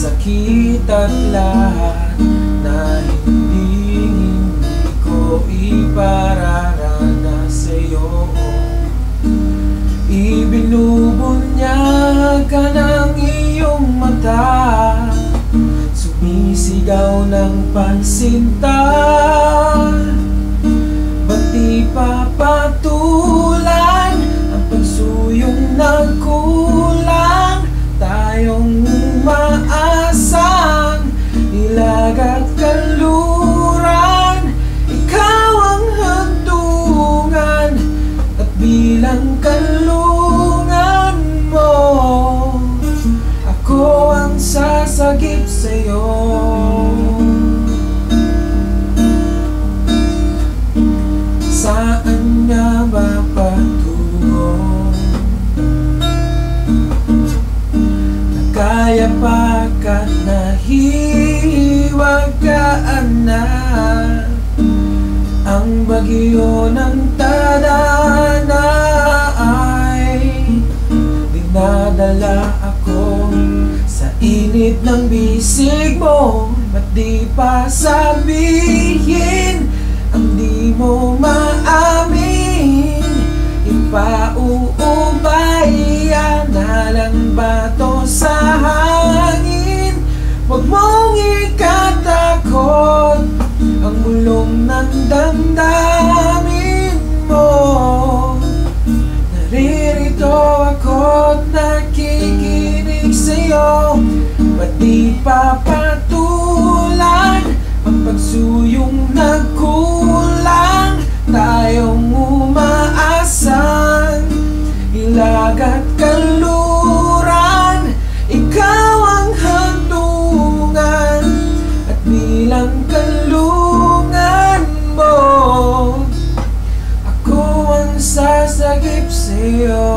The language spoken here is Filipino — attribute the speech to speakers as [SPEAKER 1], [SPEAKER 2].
[SPEAKER 1] sakit at lahat na hindi ko ipararanas sa'yo. Ibinubunyag ka ng iyong mata, sumisigaw ng pansinta. Ba't di papatulan ang pagsuyong nagkulang? Tayong umaasang ilag at kanluran, ikaw ang handungan at bilang kanlungan mo, ako ang sasagip sa'yo. Saan nga ba patungo? Kaya pagkat nahiwagaan na ang bagyo ng tadhana ay dinadala ako sa init ng bisig mo. Ba't di pa sabihin ang di mo maamin? Ipauubayan na lang ba to sa hangin? Huwag mong ikatakot ang mulong ng damdamin mo. Naririto ako't nakikinig sa'yo. Ba't di papatulan ang pagsuyong nagkulang? Tayong umaasang ilag at kanluran, ikaw ang handungan at bilang kanlungan mo, ako ang sasagip sa'yo.